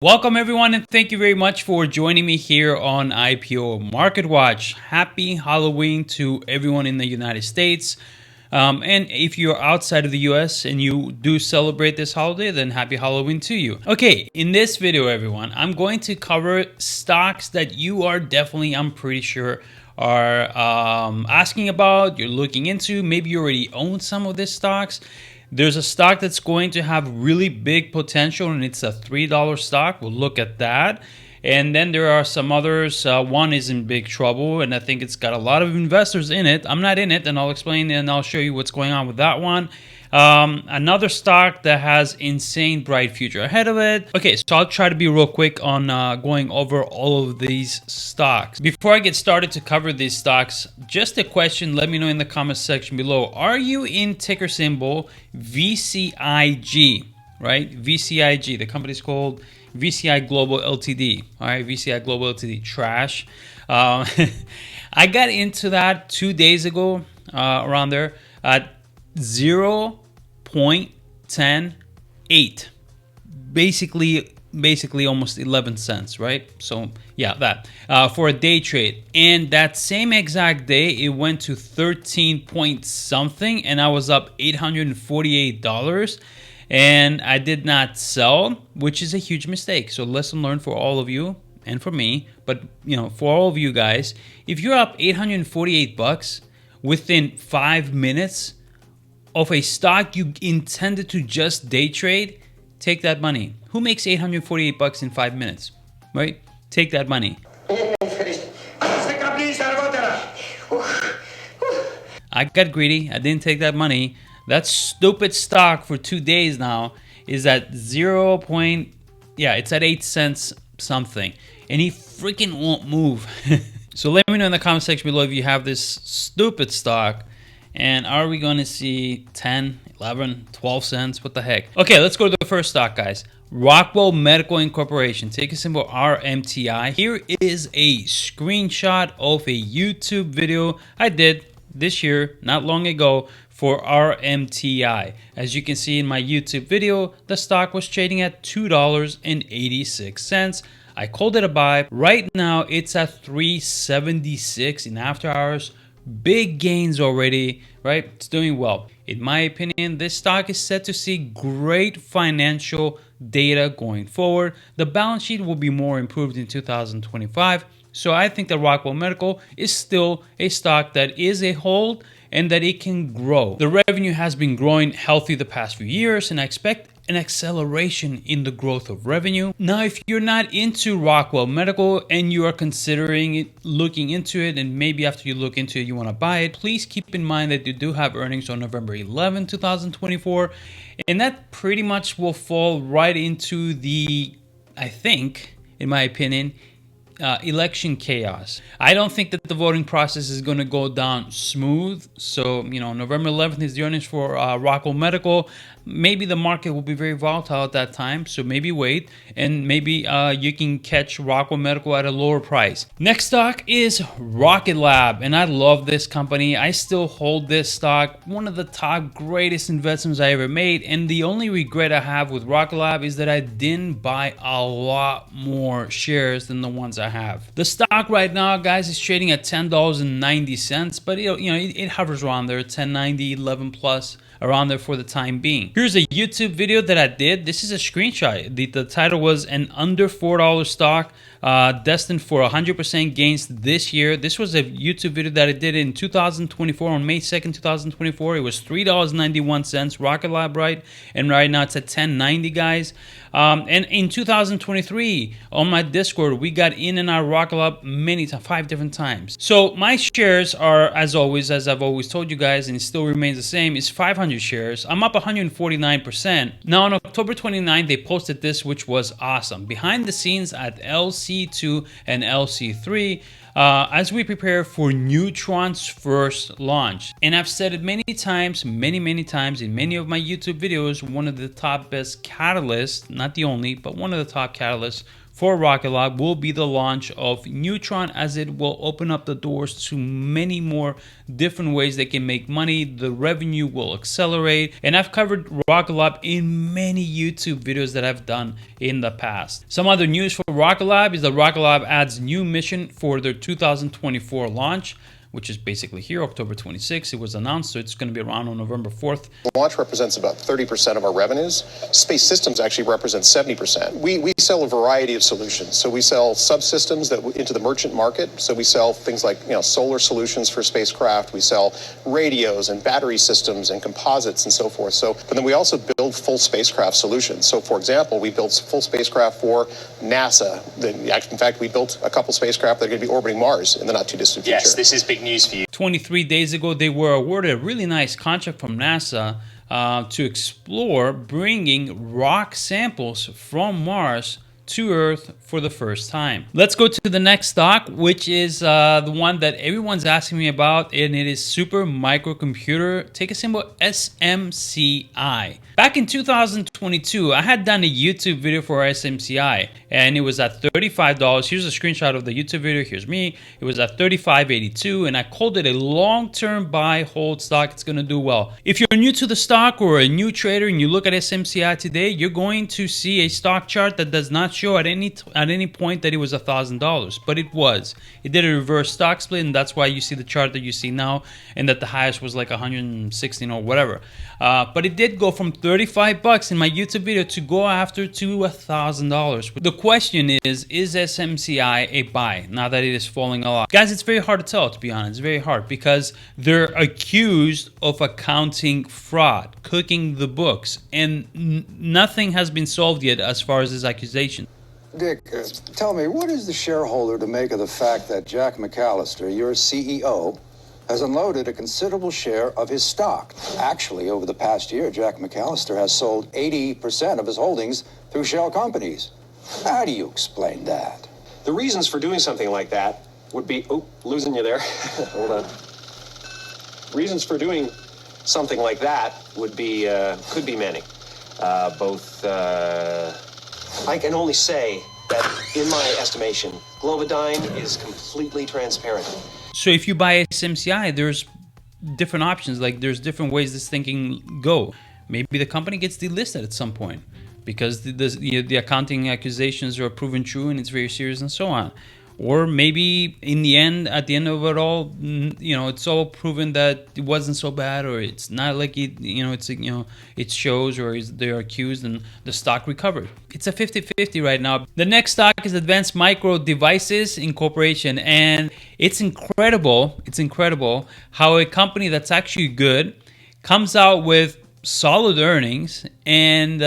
Welcome everyone, and thank you very much for joining me here on IPO Market Watch. Happy Halloween to everyone in the United States. And if you're outside of the US and you do celebrate this holiday, then happy Halloween to you. Okay, in this video everyone, I'm going to cover stocks that you are definitely, I'm pretty sure, are asking about, you're looking into. Maybe you already own some of these stocks. There's a stock that's going to have really big potential, and it's a $3 stock. We'll look at that. And then there are some others. One is in big trouble, and I think it's got a lot of investors in it. I'm not in it, and I'll explain and I'll show you what's going on with that one. Another stock that has insane bright future ahead of it. Okay, so I'll try to be real quick on going over all of these stocks. Before I get started to cover these stocks, just a question, let me know in the comments section below. Are you in ticker symbol VCIG, right? VCIG, the company's called VCI Global Ltd. All right, VCI Global Ltd. Trash. I got into that 2 days ago, around there, at 0.108, basically almost 11 cents, right? So yeah, that for a day trade. And that same exact day it went to 13 point something, and I was up $848, and I did not sell, which is a huge mistake. So lesson learned for all of you and for me, but for all of you guys, if you're up $848 within 5 minutes of a stock you intended to just day trade, take that money. Who makes $848 in 5 minutes, right? Take that money. I got greedy. I didn't take that money. That stupid stock for 2 days now is at it's at 8 cents something, and he freaking won't move. So let me know in the comment section below if you have this stupid stock. And are we going to see 10, 11, 12 cents? What the heck? Okay, let's go to the first stock, guys. Rockwell Medical Incorporation, ticker symbol RMTI. Here is a screenshot of a YouTube video I did this year, not long ago, for RMTI. As you can see in my YouTube video, the stock was trading at $2.86. I called it a buy. Right now, it's at $3.76 in after hours. Big gains already, right? It's doing well. In my opinion, this stock is set to see great financial data going forward. The balance sheet will be more improved in 2025. So I think that Rockwell Medical is still a stock that is a hold and that it can grow. The revenue has been growing healthy the past few years, and I expect an acceleration in the growth of revenue. Now, if you're not into Rockwell Medical and you are considering it, looking into it, and maybe after you look into it, you want to buy it, please keep in mind that you do have earnings on November 11, 2024. And that pretty much will fall right into the, I think, in my opinion, election chaos. I don't think that the voting process is going to go down smooth. So, November 11th is the earnings for Rockwell Medical. Maybe the market will be very volatile at that time. So maybe wait, and maybe you can catch Rockwell Medical at a lower price. Next stock is Rocket Lab, and I love this company. I still hold this stock. One of the top greatest investments I ever made. And the only regret I have with Rocket Lab is that I didn't buy a lot more shares than the ones I have. The stock right now, guys, is trading at $10.90, but it hovers around there, $10.90, 11 plus, around there for the time being. Here's a YouTube video that I did. This is a screenshot. The title was an under $4 stock destined for 100% gains this year. This was a YouTube video that I did in 2024 on May 2nd, 2024. It was $3.91, Rocket Lab, right? And right now it's at $10.90, guys. And in 2023 on my Discord, we got in our Rocket Lab many times, 5 different times. So my shares are, as always, as I've always told you guys, and it still remains the same, is 500 shares. I'm up 149%. Now on October 29th, they posted this, which was awesome. Behind the scenes at LC2 and LC3, as we prepare for Neutron's first launch. And I've said it many times, many times in many of my YouTube videos, one of the top best catalysts, not the only, but one of the top catalysts for Rockwell Lab will be the launch of Neutron, as it will open up the doors to many more different ways they can make money. The revenue will accelerate, and I've covered Rockwell Lab in many YouTube videos that I've done in the past. Some other news for Rockwell Lab is that Rockwell Lab adds new mission for their 2024 launch, which is basically here, October 26th. It was announced, so it's going to be around on November 4th. Launch represents about 30% of our revenues. Space systems actually represent 70%. We sell a variety of solutions. So we sell subsystems that into the merchant market. So we sell things like solar solutions for spacecraft. We sell radios and battery systems and composites and so forth. But then we also build full spacecraft solutions. So for example, we built full spacecraft for NASA. In fact, we built a couple spacecraft that are going to be orbiting Mars in the not too distant future. Yes, this is big news for you. 23 days ago, they were awarded a really nice contract from NASA to explore bringing rock samples from Mars to Earth for the first time. Let's go to the next stock, which is the one that everyone's asking me about, and it is Supermicro Computer. Take a symbol SMCI. Back in 2022, I had done a YouTube video for SMCI, and it was at $35. Here's a screenshot of the YouTube video. Here's me. It was at $35.82, and I called it a long-term buy hold stock. It's going to do well. If you're new to the stock or a new trader and you look at SMCI today, you're going to see a stock chart that does not show at any point that it was $1,000, but it was. It did a reverse stock split, and that's why you see the chart that you see now, and that the highest was like 116 or whatever. But it did go from $35 in my YouTube video to go after to $1,000. The question is SMCI a buy now that it is falling a lot? Guys, it's very hard to tell, to be honest. It's very hard because they're accused of accounting fraud, cooking the books, and nothing has been solved yet as far as this accusation. Dick, tell me, what is the shareholder to make of the fact that Jack McAllister, your CEO, has unloaded a considerable share of his stock? Actually, over the past year, Jack McAllister has sold 80% of his holdings through shell companies. How do you explain that? The reasons for doing something like that would be... Oh, losing you there. Hold on. Reasons for doing something like that would be, could be many. I can only say that, in my estimation, Globodyne is completely transparent. So if you buy SMCI, there's different options. Like, there's different ways this thing can go. Maybe the company gets delisted at some point because the accounting accusations are proven true and it's very serious and so on. Or maybe in the end, at the end of it all, it's all proven that it wasn't so bad, or it's not like it shows, or they're accused and the stock recovered. It's a 50-50 right now. The next stock is Advanced Micro Devices Incorporation, and it's incredible. It's incredible how a company that's actually good comes out with solid earnings, and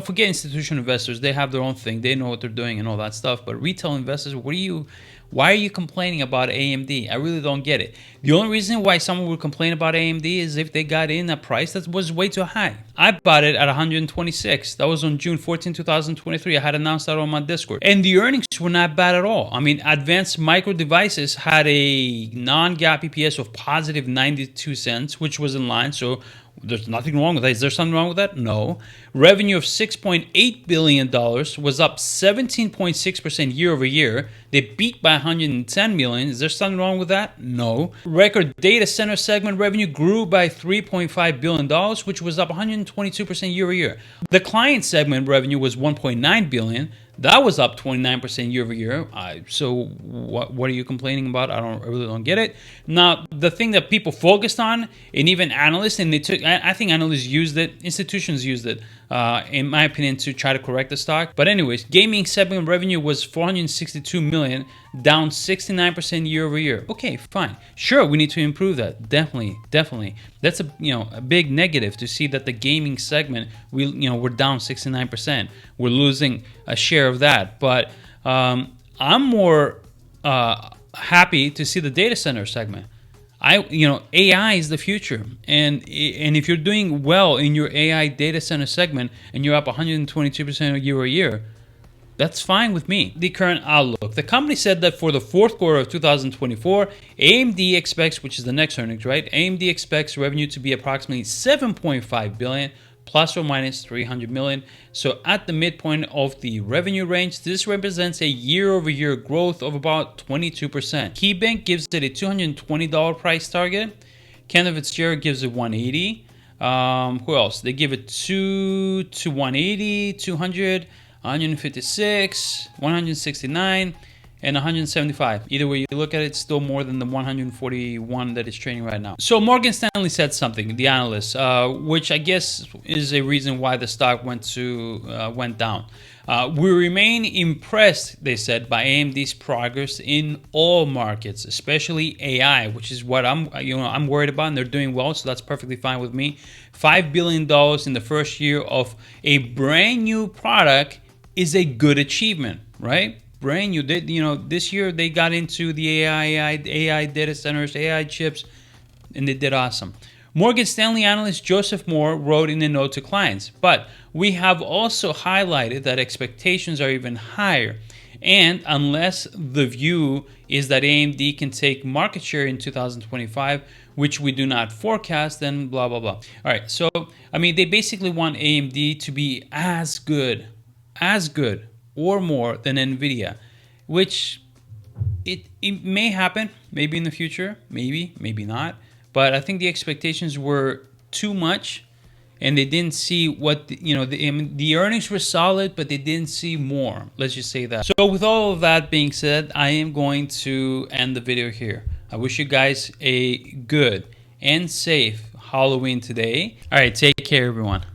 forget institutional investors. They have their own thing. They know what they're doing and all that stuff. But retail investors, why are you complaining about AMD? I really don't get it. The only reason why someone would complain about AMD is if they got in a price that was way too high. I bought it at 126. That was on June 14, 2023. I had announced that on my Discord. And the earnings were not bad at all. I mean, Advanced Micro Devices had a non-GAAP EPS of positive 92 cents, which was in line. So there's nothing wrong with that. Is there something wrong with that? No. Revenue of $6.8 billion was up 17.6% year over year. They beat by $110 million. Is there something wrong with that? No. Record data center segment revenue grew by $3.5 billion, which was up 122% year over year. The client segment revenue was $1.9 billion. That was up 29% year over year. So what are you complaining about? I really don't get it. Now, the thing that people focused on, and even analysts, and I think analysts used it, institutions used it, in my opinion, to try to correct the stock. But anyways, gaming segment revenue was $462 million, down 69% year over year. Okay, fine. Sure, we need to improve that. Definitely. That's a big negative to see that the gaming segment, we're down 69%. We're losing a share of that. But I'm more happy to see the data center segment. AI is the future, and if you're doing well in your AI data center segment and you're up 122% year over year, that's fine with me. The current outlook. The company said that for the fourth quarter of 2024, AMD expects, which is the next earnings, right? AMD expects revenue to be approximately $7.5 billion, plus or minus 300 million. So at the midpoint of the revenue range, this represents a year-over-year growth of about 22%. KeyBank gives it a $220 price target. Cantor Fitzgerald gives it 180. Who else? They give it 2 to 180, 200, 156, 169, and 175. Either way you look at it, it's still more than the 141 that is trading right now. So Morgan Stanley said something, the analyst, which I guess is a reason why the stock went down. We remain impressed, they said, by AMD's progress in all markets, especially AI, which is what I'm worried about, and they're doing well, so that's perfectly fine with me. $5 billion in the first year of a brand new product is a good achievement, right? Brand new. This year they got into the AI data centers, AI chips, and they did awesome. Morgan Stanley analyst Joseph Moore wrote in a note to clients, but we have also highlighted that expectations are even higher. And unless the view is that AMD can take market share in 2025, which we do not forecast, then blah, blah, blah. All right, so, they basically want AMD to be as good or more than NVIDIA, which it may happen, maybe in the future, maybe not. But I think the expectations were too much, and they didn't see what, the earnings were solid, but they didn't see more. Let's just say that. So with all of that being said, I am going to end the video here. I wish you guys a good and safe Halloween today. All right, take care, everyone.